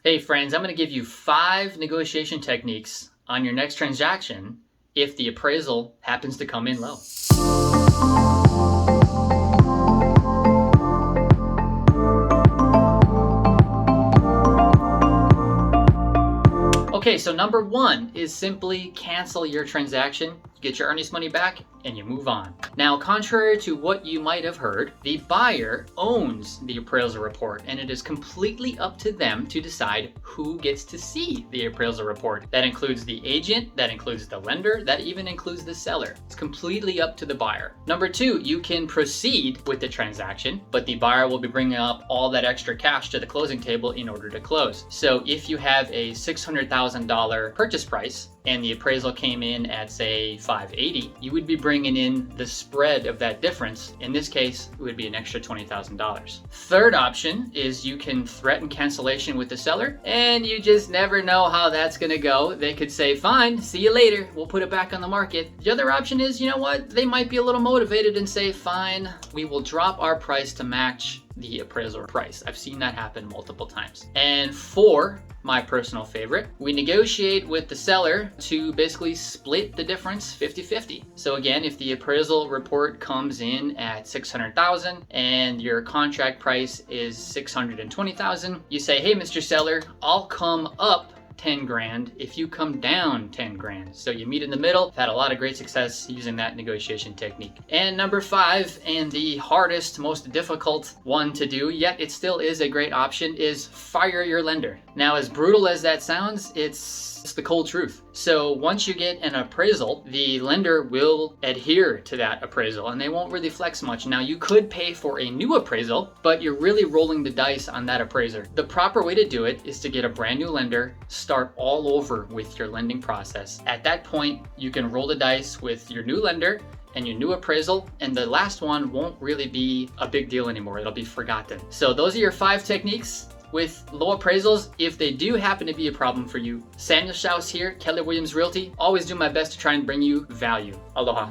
Hey friends, I'm going to give you 5 negotiation techniques on your next transaction if the appraisal happens to come in low. Okay, so number 1 is simply cancel your transaction, get your earnest money back, and you move on. Now, contrary to what you might have heard, the buyer owns the appraisal report, and it is completely up to them to decide who gets to see the appraisal report. That includes the agent, that includes the lender, that even includes the seller. It's completely up to the buyer. Number 2, you can proceed with the transaction, but the buyer will be bringing up all that extra cash to the closing table in order to close. So if you have a $600,000 purchase price, and the appraisal came in at say $580, you would be bringing in the spread of that difference. In this case, it would be an extra $20,000. Third option is you can threaten cancellation with the seller, and you just never know how that's gonna go. They could say, fine, see you later, we'll put it back on the market. The other option is, you know what, they might be a little motivated and say, fine, we will drop our price to match the appraisal price. I've seen that happen multiple times. And 4, my personal favorite, we negotiate with the seller to basically split the difference 50-50. So again, if the appraisal report comes in at $600,000 and your contract price is $620,000, you say, hey, Mr. Seller, I'll come up 10 grand if you come down 10 grand. So you meet in the middle. I've had a lot of great success using that negotiation technique. And number 5, and the hardest, most difficult one to do, yet it still is a great option, is fire your lender. Now, as brutal as that sounds, it's the cold truth. So once you get an appraisal, the lender will adhere to that appraisal and they won't really flex much. Now, you could pay for a new appraisal, but you're really rolling the dice on that appraiser. The proper way to do it is to get a brand new lender, start all over with your lending process. At that point, you can roll the dice with your new lender and your new appraisal, and the last one won't really be a big deal anymore. It'll be forgotten. So those are your 5 techniques with low appraisals. If they do happen to be a problem for you, Samuel Schaus here, Keller Williams Realty. Always do my best to try and bring you value. Aloha.